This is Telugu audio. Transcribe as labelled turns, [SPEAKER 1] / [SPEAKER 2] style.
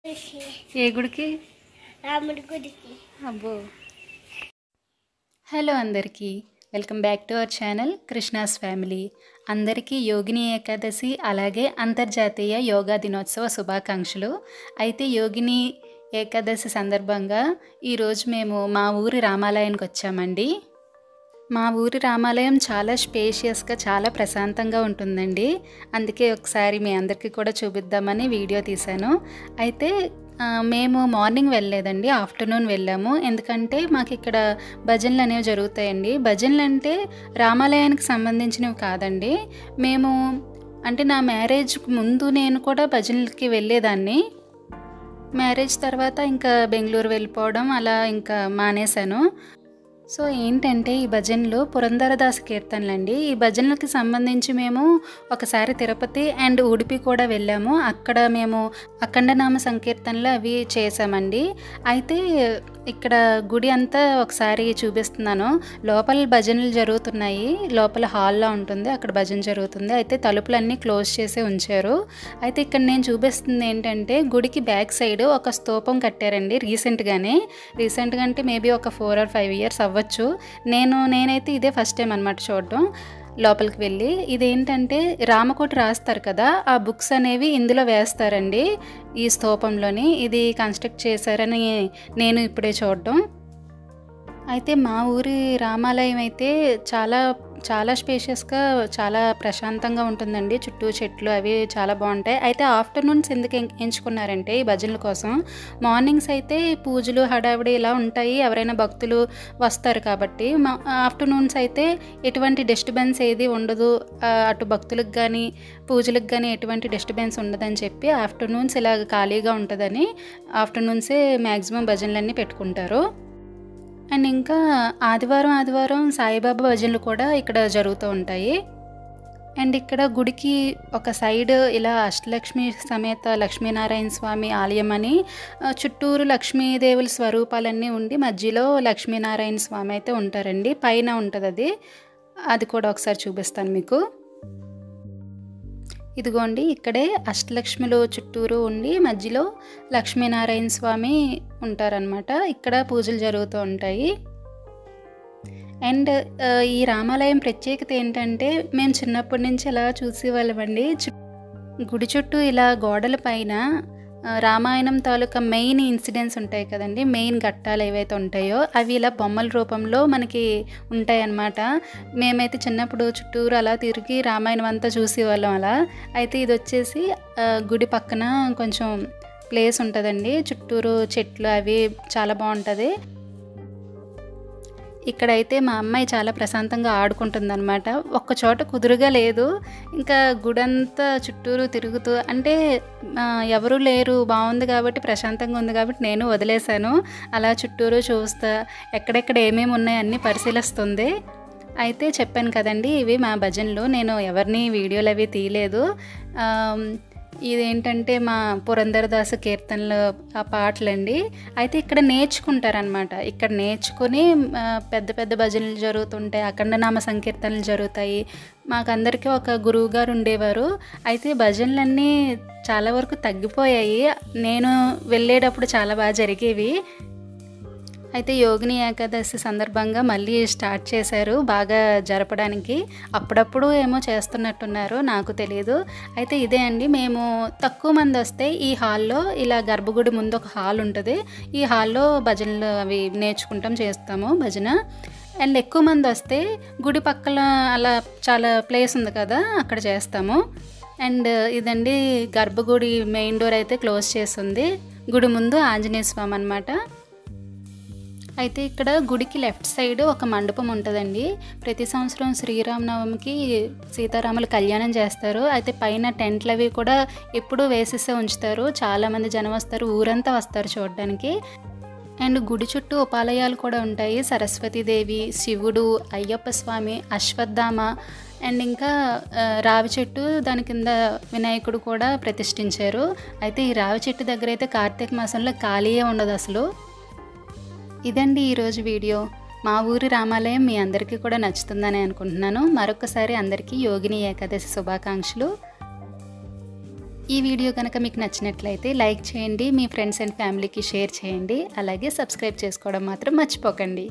[SPEAKER 1] ఏ గుడికి?
[SPEAKER 2] రాముడి గుడికి.
[SPEAKER 1] అబ్బో. హలో అందరికీ, welcome back to our channel Krishna's family. అందరికీ యోగిని ఏకాదశి అలాగే అంతర్జాతీయ యోగా దినోత్సవ శుభాకాంక్షలు. అయితే యోగిని ఏకాదశి సందర్భంగా ఈరోజు మేము మా ఊరి రామాలయానికి వచ్చామండి. మా ఊరి రామాలయం చాలా స్పేషియస్గా చాలా ప్రశాంతంగా ఉంటుందండి. అందుకే ఒకసారి మీ అందరికీ కూడా చూపిద్దామని వీడియో తీశాను. అయితే మేము మార్నింగ్ వెళ్ళలేదండి, ఆఫ్టర్నూన్ వెళ్ళాము. ఎందుకంటే మాకు ఇక్కడ భజనలు అనేవి జరుగుతాయండి. భజనలు అంటే రామాలయానికి సంబంధించినవి కాదండి. మేము అంటే నా మ్యారేజ్కి ముందు నేను కూడా భజనలకి వెళ్ళేదాన్ని. మ్యారేజ్ తర్వాత ఇంకా బెంగళూరు వెళ్ళిపోవడం అలా ఇంకా మానేశాను. సో ఏంటంటే ఈ భజనలు పురంధరదాస్ కీర్తనలండి. ఈ భజనలకి సంబంధించి మేము ఒకసారి తిరుపతి అండ్ ఉడిపి కూడా వెళ్ళాము. అక్కడ మేము అఖండనామ సంకీర్తనలు అవి చేసామండి. అయితే ఇక్కడ గుడి అంతా ఒకసారి చూపిస్తున్నాను. లోపల భజనలు జరుగుతున్నాయి, లోపల హాల్లో ఉంటుంది, అక్కడ భజన జరుగుతుంది. అయితే తలుపులన్నీ క్లోజ్ చేసి ఉంచారు. అయితే ఇక్కడ నేను చూపిస్తుంది ఏంటంటే గుడికి బ్యాక్ సైడ్ ఒక స్తూపం కట్టారండి రీసెంట్గా అంటే మేబీ ఒక 4 or 5 years అవ్వచ్చు. నేనైతే ఇదే ఫస్ట్ టైం అనమాట చూడడం. లోపలికి వెళ్ళి ఇదేంటంటే రామకోటి రాస్తారు కదా, ఆ బుక్స్ అనేవి ఇందులో వేస్తారండి ఈ స్తూపంలోని. ఇది కన్స్ట్రక్ట్ చేశారని నేను ఇప్పుడే చూడడం. అయితే మా ఊరి రామాలయం అయితే చాలా చాలా స్పేషియస్గా చాలా ప్రశాంతంగా ఉంటుందండి. చుట్టూ చెట్లు అవి చాలా బాగుంటాయి. అయితే ఆఫ్టర్నూన్స్ ఎందుకు ఎంచుకున్నారంటే ఈ భజనల కోసం. మార్నింగ్స్ అయితే పూజలు హడావిడి ఇలా ఉంటాయి, ఎవరైనా భక్తులు వస్తారు కాబట్టి. ఆఫ్టర్నూన్స్ అయితే ఎటువంటి డిస్టర్బెన్స్ ఏది ఉండదు, అటు భక్తులకు కానీ పూజలకు కానీ ఎటువంటి డిస్టర్బెన్స్ ఉండదని చెప్పి ఆఫ్టర్నూన్స్ ఇలా ఖాళీగా ఉంటుందని ఆఫ్టర్నూన్సే మ్యాక్సిమం భజనలన్నీ పెట్టుకుంటారు. అండ్ ఇంకా ఆదివారం సాయిబాబా భజనలు కూడా ఇక్కడ జరుగుతూ ఉంటాయి. అండ్ ఇక్కడ గుడికి ఒక సైడ్ ఇలా అష్టలక్ష్మి సమేత లక్ష్మీనారాయణ స్వామి ఆలయం అని చుట్టూరు లక్ష్మీదేవుల స్వరూపాలన్నీ ఉండి మధ్యలో లక్ష్మీనారాయణ స్వామి అయితే ఉంటారండి. పైన ఉంటుంది అది కూడా ఒకసారి చూపిస్తాను మీకు. ఇదిగోండి ఇక్కడే అష్టలక్ష్మిలో చుట్టూరు ఉండి మధ్యలో లక్ష్మీనారాయణ స్వామి ఉంటారనమాట. ఇక్కడ పూజలు జరుగుతూ ఉంటాయి. అండ్ ఈ రామాలయం ప్రత్యేకత ఏంటంటే మేము చిన్నప్పటి నుంచి ఇలా చూసేవాళ్ళమండి. గుడి చుట్టూ ఇలా గోడల పైన రామాయణం తాలూకా మెయిన్ ఇన్సిడెంట్స్ ఉంటాయి కదండి, మెయిన్ ఘట్టాలు ఏవైతే ఉంటాయో అవి ఇలా బొమ్మల రూపంలో మనకి ఉంటాయన్నమాట. మేమైతే చిన్నప్పుడు చుట్టూరు అలా తిరిగి రామాయణం అంతా చూసేవాళ్ళం అలా. అయితే ఇది వచ్చేసి గుడి పక్కన కొంచెం ప్లేస్ ఉంటుందండి, చుట్టూరు చెట్లు అవి చాలా బాగుంటుంది. ఇక్కడైతే మా అమ్మాయి చాలా ప్రశాంతంగా ఆడుకుంటుందన్నమాట. ఒక్కచోట కుదురుగా లేదు, ఇంకా గుడంతా చుట్టూరు తిరుగుతూ అంటే ఎవరు లేరు, బాగుంది కాబట్టి ప్రశాంతంగా ఉంది కాబట్టి నేను వదిలేశాను. అలా చుట్టూరు చూస్తా ఎక్కడెక్కడ ఏమేమి ఉన్నాయో అన్నీ పరిశీలిస్తుంది. అయితే చెప్పాను కదండి ఇవి మా భజనలు, నేను ఎవరిని వీడియోలు అవి తీయలేదు. ఇదేంటంటే మా పురంధరదాస్ కీర్తనలు ఆ పాటలండి. అయితే ఇక్కడ నేర్చుకుంటారనమాట. ఇక్కడ నేర్చుకుని పెద్ద పెద్ద భజనలు జరుగుతుంటాయి, అఖండనామ సంకీర్తనలు జరుగుతాయి. మాకందరికీ ఒక గురువు గారు ఉండేవారు. అయితే భజనలన్నీ చాలా వరకు తగ్గిపోయాయి, నేను వెళ్ళేటప్పుడు చాలా బాగా జరిగేవి. అయితే యోగిని ఏకాదశి సందర్భంగా మళ్ళీ స్టార్ట్ చేశారు బాగా జరపడానికి. అప్పుడప్పుడు ఏమో చేస్తున్నట్టున్నారు, నాకు తెలియదు. అయితే ఇదే అండి, మేము తక్కువ మంది వస్తే ఈ హాల్లో ఇలా గర్భగుడి ముందు ఒక హాల్ ఉంటుంది, ఈ హాల్లో భజనలు అవి నేర్చుకుంటాం, చేస్తాము భజన. అండ్ ఎక్కువ మంది వస్తే గుడి పక్కన అలా చాలా ప్లేస్ ఉంది కదా, అక్కడ చేస్తాము. అండ్ ఇదండి గర్భగుడి మెయిన్ డోర్ అయితే క్లోజ్ చేస్తుంది. గుడి ముందు ఆంజనేయ స్వామి అనమాట. అయితే ఇక్కడ గుడికి లెఫ్ట్ సైడ్ ఒక మండపం ఉంటుందండి. ప్రతి సంవత్సరం శ్రీరామనవమికి సీతారాముల కళ్యాణం చేస్తారు. అయితే పైన టెంట్లు అవి కూడా ఎప్పుడూ వేసేసే ఉంచుతారు. చాలామంది జనం వస్తారు, ఊరంతా వస్తారు చూడడానికి. అండ్ గుడి చుట్టూ ఉపాలయాలు కూడా ఉంటాయి, సరస్వతీదేవి, శివుడు, అయ్యప్ప స్వామి, అశ్వత్థామ అండ్ ఇంకా రావి చెట్టు, దాని కింద వినాయకుడు కూడా ప్రతిష్ఠించారు. అయితే ఈ రావి చెట్టు దగ్గర అయితే కార్తీక మాసంలో ఖాళీయే ఉండదు అసలు. ఇదండి ఈరోజు వీడియో. మా ఊరి రామాలయం మీ అందరికీ కూడా నచ్చుతుందని అనుకుంటున్నాను. మరొకసారి అందరికీ యోగిని ఏకాదశి శుభాకాంక్షలు. ఈ వీడియో కనుక మీకు నచ్చినట్లయితే లైక్ చేయండి, మీ ఫ్రెండ్స్ అండ్ ఫ్యామిలీకి షేర్ చేయండి, అలాగే సబ్స్క్రైబ్ చేసుకోవడం మాత్రం మర్చిపోకండి.